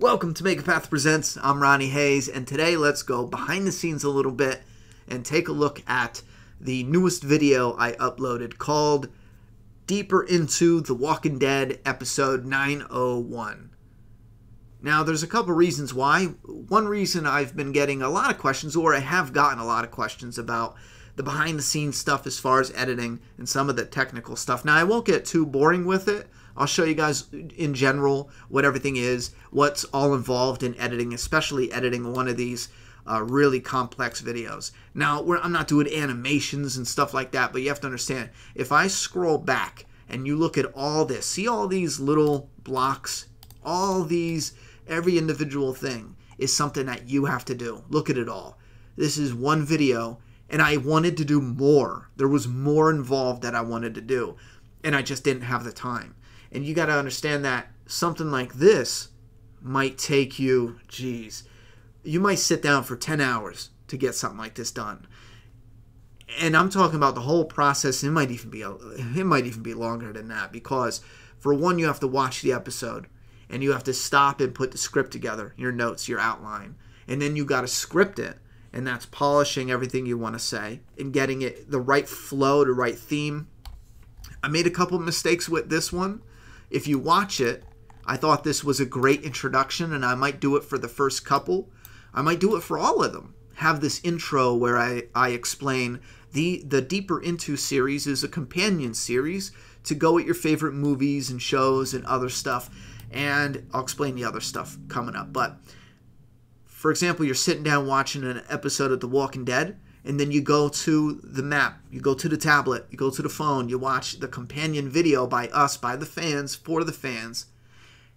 Welcome to Make a Path Presents. I'm Ronnie Hayes, and today let's go behind the scenes a little bit and take a look at the newest video I uploaded called Deeper Into The Walking Dead episode 901. Now, there's a couple reasons why. One reason I've been getting a lot of questions, or I have gotten a lot of questions about the behind the scenes stuff as far as editing and some of the technical stuff. Now, I won't get too boring with it. I'll show you guys in general what everything is, what's all involved in editing, especially editing one of these really complex videos. Now, I'm not doing animations and stuff like that, but you have to understand, if I scroll back and you look at all this, see all these little blocks, all these, every individual thing is something that you have to do. Look at it all. This is one video, and I wanted to do more. There was more involved that I wanted to do, and I just didn't have the time. And you got to understand that something like this might take you, you might sit down for 10 hours to get something like this done. And I'm talking about the whole process. It might even be longer than that, because for one, you have to watch the episode and you have to stop and put the script together, your notes, your outline. And then you got to script it, and that's polishing everything you want to say and getting it the right flow, the right theme. I made a couple mistakes with this one. If you watch it, I thought this was a great introduction, and I might do it for the first couple. I might do it for all of them. Have this intro where I explain the Deeper Into series is a companion series to go with your favorite movies and shows and other stuff. And I'll explain the other stuff coming up. But, for example, you're sitting down watching an episode of The Walking Dead, and then you go to the map, you go to the tablet, you go to the phone, you watch the companion video by us, by the fans, for the fans,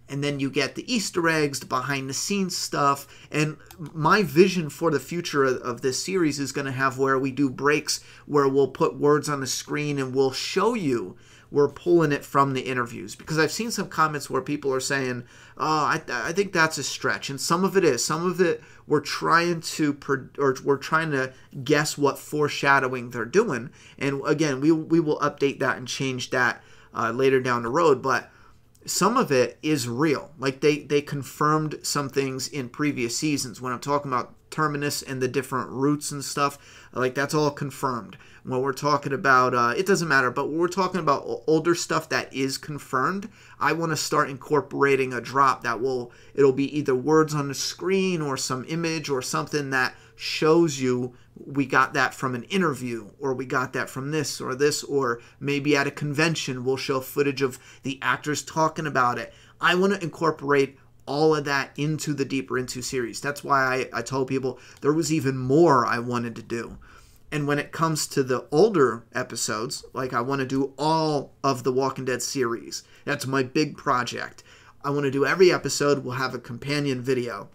and then you get the Easter eggs, the behind-the-scenes stuff. And my vision for the future of this series is going to have where we do breaks, where we'll put words on the screen and we'll show you. We're pulling it from the interviews, because I've seen some comments where people are saying, "Oh, I think that's a stretch," and some of it is. Some of it we're trying to guess what foreshadowing they're doing, and again, we will update that and change that later down the road. But some of it is real. Like they confirmed some things in previous seasons. When I'm talking about Terminus and the different routes and stuff, like that's all confirmed. When we're talking about, it doesn't matter, but when we're talking about older stuff that is confirmed, I want to start incorporating a drop that it'll be either words on the screen or some image or something that shows you we got that from an interview, or we got that from this, or maybe at a convention we'll show footage of the actors talking about it. I want to incorporate all of that into the Deeper Into series. That's why I told people there was even more I wanted to do. And when it comes to the older episodes, like I want to do all of the Walking Dead series. That's my big project. I want to do every episode. We'll have a companion video.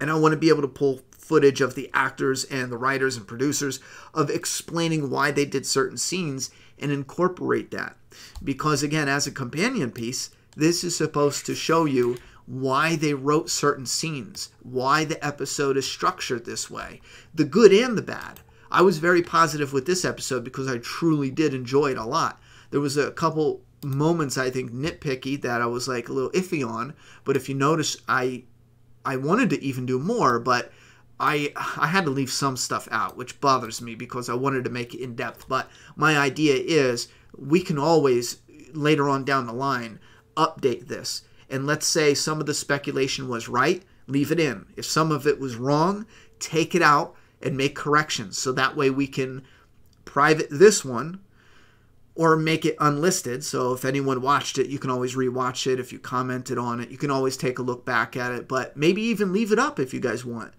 And I want to be able to pull footage of the actors and the writers and producers of explaining why they did certain scenes and incorporate that. Because again, as a companion piece, this is supposed to show you why they wrote certain scenes, why the episode is structured this way, the good and the bad. I was very positive with this episode because I truly did enjoy it a lot. There was a couple moments, I think, nitpicky that I was like a little iffy on, but if you notice, I wanted to even do more, but I had to leave some stuff out, which bothers me because I wanted to make it in depth. But my idea is we can always, later on down the line, update this. And let's say some of the speculation was right, leave it in. If some of it was wrong, take it out and make corrections. So that way we can private this one or make it unlisted. So if anyone watched it, you can always rewatch it. If you commented on it, you can always take a look back at it. But maybe even leave it up if you guys want.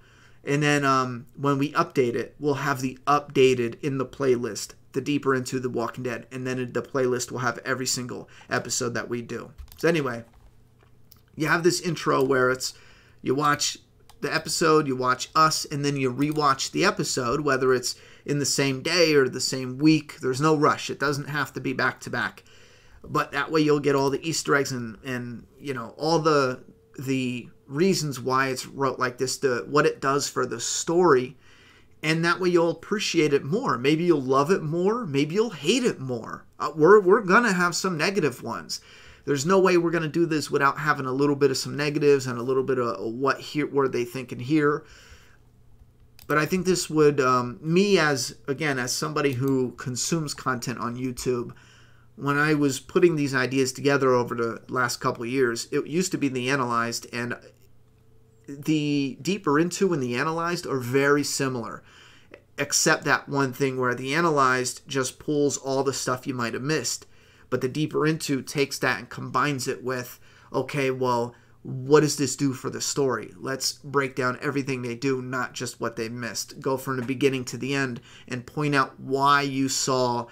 And then when we update it, we'll have the updated in the playlist, the Deeper Into The Walking Dead. And then the playlist will have every single episode that we do. So anyway, you have this intro where you watch the episode, you watch us, and then you rewatch the episode, whether it's in the same day or the same week. There's no rush. It doesn't have to be back to back. But that way you'll get all the Easter eggs and you know, all the reasons why it's wrote like this, what it does for the story, and that way you'll appreciate it more. Maybe you'll love it more. Maybe you'll hate it more. We're gonna have some negative ones. there's no way we're going to do this without having a little bit of some negatives and a little bit of what they thinking here. But I think this would, me as somebody who consumes content on YouTube, when I was putting these ideas together over the last couple of years, it used to be the analyzed, and the deeper into and the analyzed are very similar, except that one thing where the analyzed just pulls all the stuff you might have missed, but the deeper into takes that and combines it with, okay, well, what does this do for the story? Let's break down everything they do, not just what they missed. Go from the beginning to the end and point out why you saw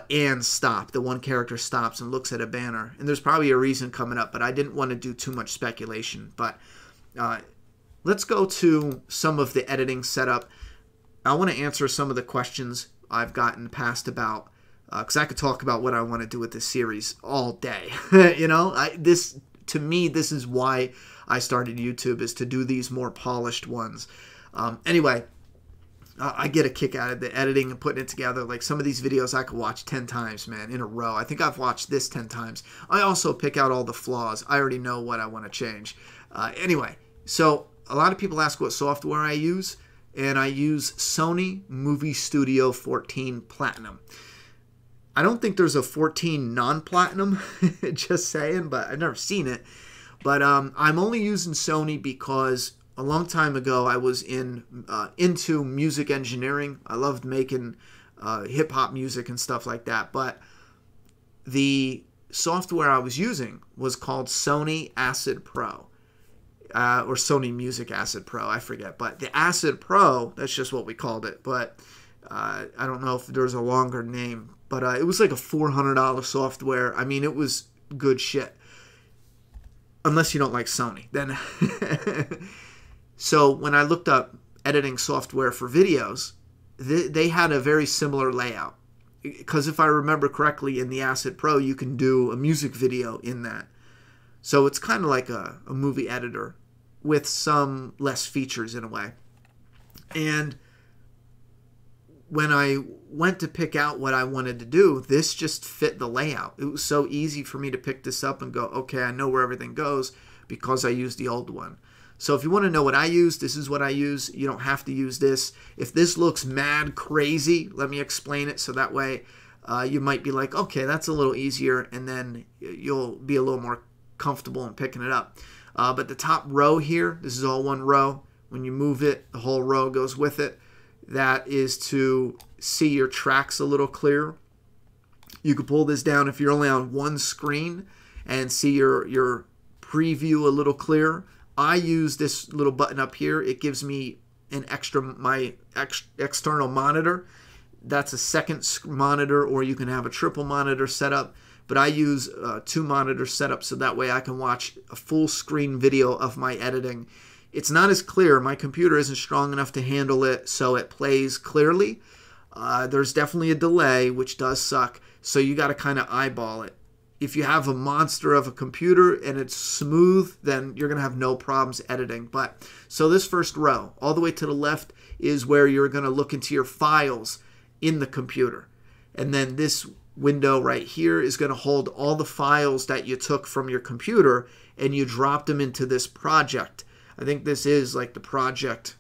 Anne stop. The one character stops and looks at a banner. And there's probably a reason coming up, but I didn't want to do too much speculation. But let's go to some of the editing setup. I want to answer some of the questions I've gotten past about, because I could talk about what I want to do with this series all day. You know, to me, this is why I started YouTube, is to do these more polished ones. Anyway, I get a kick out of the editing and putting it together. Like some of these videos I could watch 10 times, man, in a row. I think I've watched this 10 times. I also pick out all the flaws. I already know what I want to change. Anyway, so a lot of people ask what software I use, and I use Sony Movie Studio 14 Platinum. I don't think there's a 14 non-platinum, just saying, but I've never seen it. But I'm only using Sony because a long time ago I was into music engineering. I loved making hip-hop music and stuff like that. But the software I was using was called Sony Acid Pro. Or Sony Music Acid Pro, I forget. But the Acid Pro, that's just what we called it. But I don't know if there's a longer name. But it was like a $400 software. I mean, it was good shit. Unless you don't like Sony. Then So when I looked up editing software for videos, they had a very similar layout. Because if I remember correctly, in the Acid Pro, you can do a music video in that. So it's kind of like a movie editor with some less features in a way. And when I went to pick out what I wanted to do, this just fit the layout. It was so easy for me to pick this up and go, okay, I know where everything goes because I used the old one. So if you want to know what I use, this is what I use. You don't have to use this. If this looks mad crazy, let me explain it so that way you might be like, okay, that's a little easier, and then you'll be a little more comfortable in picking it up. But the top row here, this is all one row. When you move it, the whole row goes with it. That is to see your tracks a little clearer. You can pull this down if you're only on one screen and see your preview a little clearer. I use this little button up here. It gives me an external monitor. That's a second monitor, or you can have a triple monitor setup. But I use 2 monitor setup so that way I can watch a full screen video of my editing. It's not as clear. My computer isn't strong enough to handle it, so it plays clearly. There's definitely a delay, which does suck, so you got to kind of eyeball it. If you have a monster of a computer and it's smooth, then you're going to have no problems editing. But so this first row, all the way to the left, is where you're going to look into your files in the computer. And then this window right here is going to hold all the files that you took from your computer and you dropped them into this project. I think this is like the project,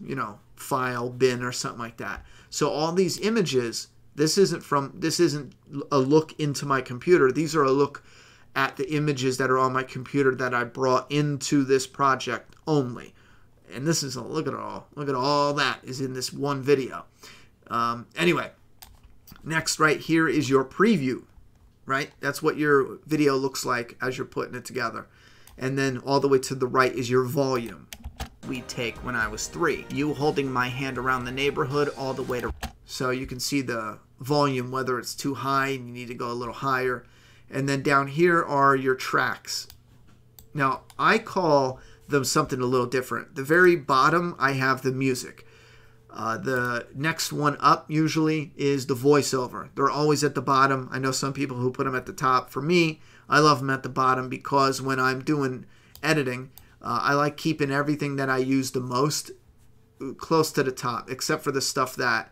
file bin or something like that. So all these images, this isn't a look into my computer. These are a look at the images that are on my computer that I brought into this project only. And this is look at all that is in this one video. Anyway, next right here is your preview, right? That's what your video looks like as you're putting it together. And then all the way to the right is your volume. We take when I was 3. You holding my hand around the neighborhood all the way to... So you can see the volume, whether it's too high and you need to go a little higher. And then down here are your tracks. Now, I call them something a little different. The very bottom, I have the music. The next one up usually is the voiceover. They're always at the bottom. I know some people who put them at the top. For me, I love them at the bottom because when I'm doing editing, I like keeping everything that I use the most close to the top, except for the stuff that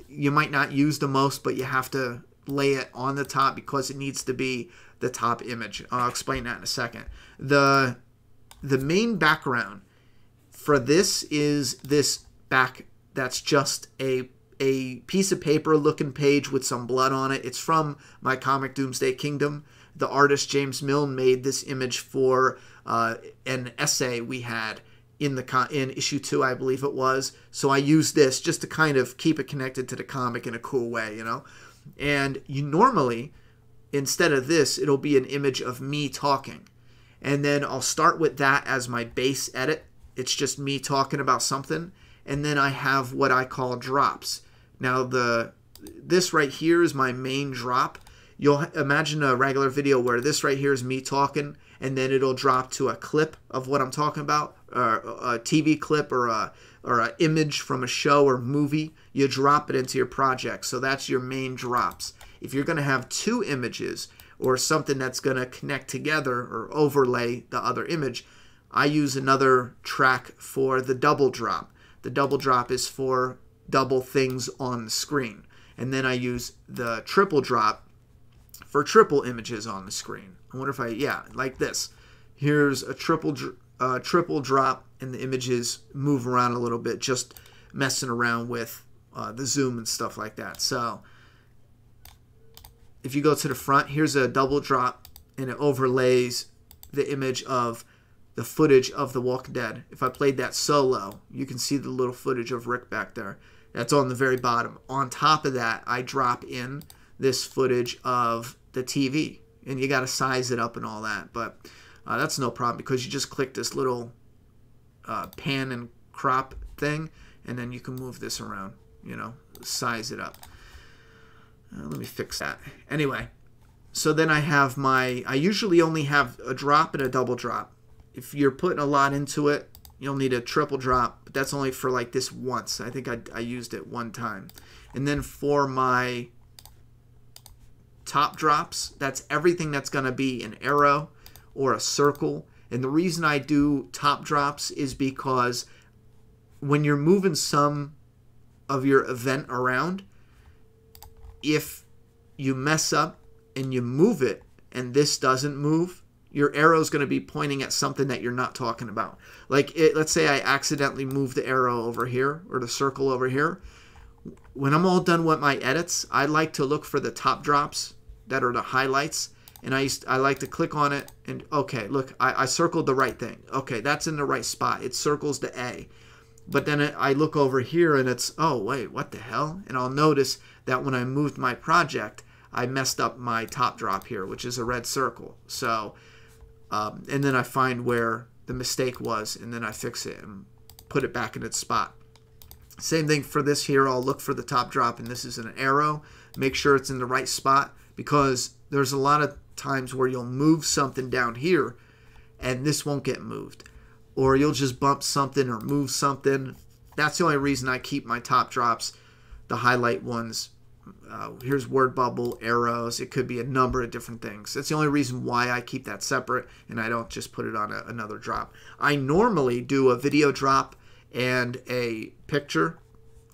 you might not use the most, but you have to lay it on the top because it needs to be the top image. I'll explain that in a second. The main background for this is this back that's just a piece of paper looking page with some blood on it. It's from my comic Doomsday Kingdom. The artist James Milne made this image for an essay we had in issue 2, I believe it was. So I used this just to kind of keep it connected to the comic in a cool way, you know. And you normally, instead of this, it'll be an image of me talking. And then I'll start with that as my base edit. It's just me talking about something. And then I have what I call drops. Now this right here is my main drop. You'll imagine a regular video where this right here is me talking, and then it'll drop to a clip of what I'm talking about, a TV clip or an image from a show or movie. You drop it into your project. So that's your main drops. If you're going to have 2 images or something that's going to connect together or overlay the other image, I use another track for the double drop. The double drop is for double things on the screen. And then I use the triple drop for triple images on the screen. I wonder if yeah, like this. Here's a triple drop, and the images move around a little bit, just messing around with the zoom and stuff like that. So if you go to the front, here's a double drop, and it overlays the image of the footage of The Walking Dead. If I played that solo, you can see the little footage of Rick back there. That's on the very bottom. On top of that, I drop in this footage of the TV, and you got to size it up and all that, but that's no problem because you just click this little pan and crop thing, and then you can move this around, you know, size it up. Let me fix that. Anyway, so then I have I usually only have a drop and a double drop. If you're putting a lot into it, you'll need a triple drop, but that's only for like this once. I think I used it one time. And then for my top drops, that's everything that's going to be an arrow or a circle. And the reason I do top drops is because when you're moving some of your event around, if you mess up and you move it and this doesn't move, your arrow is going to be pointing at something that you're not talking about. Like, let's say I accidentally move the arrow over here or the circle over here. When I'm all done with my edits, I like to look for the top drops that are the highlights, and I like to click on it and, okay, look, I circled the right thing. Okay, that's in the right spot. It circles the A. But then I look over here and it's, oh, wait, what the hell? And I'll notice that when I moved my project, I messed up my top drop here, which is a red circle. So, and then I find where the mistake was, and then I fix it and put it back in its spot. Same thing for this here. I'll look for the top drop, and this is an arrow. Make sure it's in the right spot, because there's a lot of times where you'll move something down here, and this won't get moved. Or you'll just bump something or move something. That's the only reason I keep my top drops, the highlight ones. Here's word bubble, arrows. It could be a number of different things. That's the only reason why I keep that separate and I don't just put it on another drop. I normally do a video drop and a picture.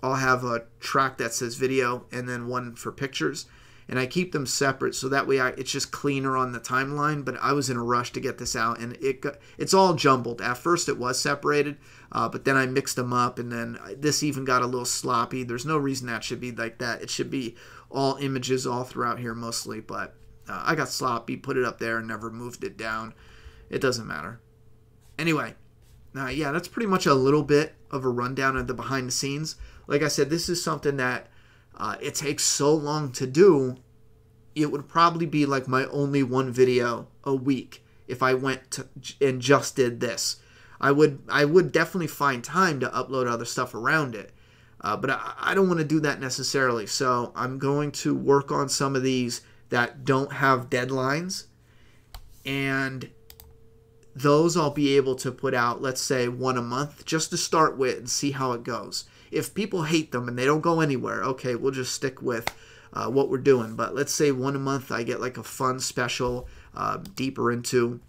I'll have a track that says video and then one for pictures. And I keep them separate so that way it's just cleaner on the timeline. But I was in a rush to get this out, and it's all jumbled. At first it was separated, but then I mixed them up, and then this even got a little sloppy. There's no reason that should be like that. It should be all images all throughout here mostly, but I got sloppy, put it up there, and never moved it down. It doesn't matter. Anyway, yeah, that's pretty much a little bit of a rundown of the behind the scenes. Like I said, this is something that it takes so long to do. It would probably be like my only one video a week if I went and just did this. I would definitely find time to upload other stuff around it, but I don't want to do that necessarily. So I'm going to work on some of these that don't have deadlines, and those I'll be able to put out, let's say, one a month, just to start with and see how it goes. If people hate them and they don't go anywhere, okay, we'll just stick with what we're doing. But let's say one a month I get like a fun special, deeper into.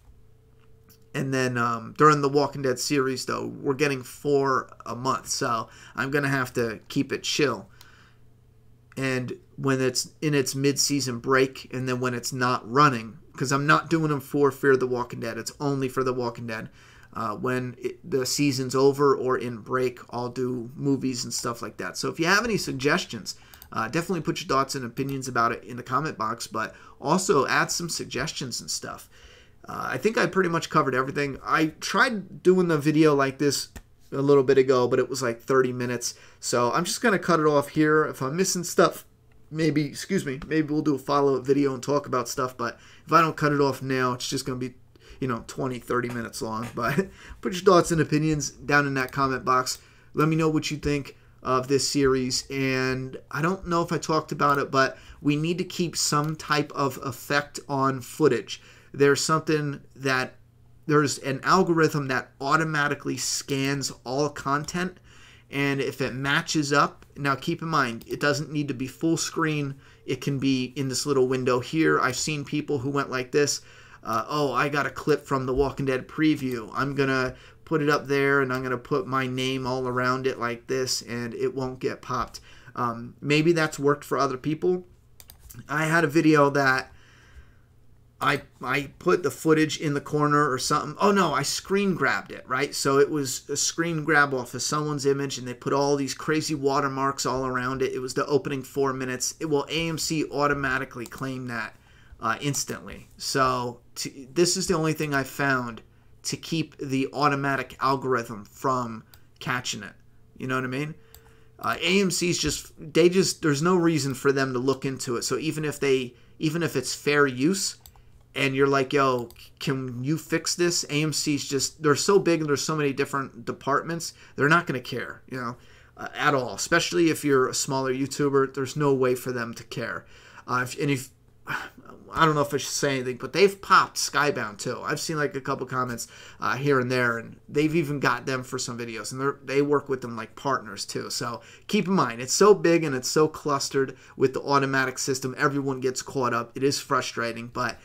And then during the Walking Dead series, though, we're getting 4 a month. So I'm going to have to keep it chill. And when it's in its mid-season break, and then when it's not running, because I'm not doing them for Fear the Walking Dead. It's only for The Walking Dead. When the season's over or in break, I'll do movies and stuff like that. So if you have any suggestions, definitely put your thoughts and opinions about it in the comment box, but also add some suggestions and stuff. I think I pretty much covered everything. I tried doing the video like this a little bit ago, but it was like 30 minutes. So I'm just going to cut it off here. If I'm missing stuff, maybe we'll do a follow-up video and talk about stuff. But if I don't cut it off now, it's just going to be, 20, 30 minutes long. But put your thoughts and opinions down in that comment box. Let me know what you think of this series. And I don't know if I talked about it, but we need to keep some type of effect on footage. There's an algorithm that automatically scans all content, and if it matches up, now keep in mind, it doesn't need to be full screen. It can be in this little window here. I've seen people who went like this. Oh, I got a clip from The Walking Dead preview. I'm going to put it up there, and I'm going to put my name all around it like this, and it won't get popped. Maybe that's worked for other people. I had a video that I put the footage in the corner or something. Oh no, I screen grabbed it, right? So it was a screen grab off of someone's image, and they put all these crazy watermarks all around it. It was the opening 4 minutes. It will AMC automatically claim that instantly. So this is the only thing I found to keep the automatic algorithm from catching it. You know what I mean? AMC's there's no reason for them to look into it. So even if it's fair use, and you're like, yo, can you fix this? AMC's they're so big and there's so many different departments, they're not going to care, at all. Especially if you're a smaller YouTuber, there's no way for them to care. I don't know if I should say anything, but they've popped Skybound too. I've seen like a couple comments here and there, and they've even got them for some videos, and they work with them like partners too. So keep in mind, it's so big and it's so clustered with the automatic system. Everyone gets caught up. It is frustrating, but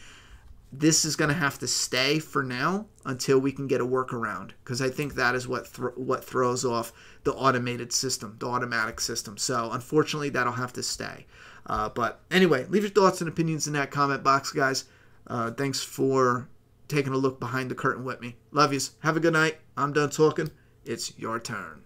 this is going to have to stay for now until we can get a workaround, because I think that is what throws off the automated system, the automatic system. So unfortunately, that'll have to stay. But anyway, leave your thoughts and opinions in that comment box, guys. Thanks for taking a look behind the curtain with me. Love yous. Have a good night. I'm done talking. It's your turn.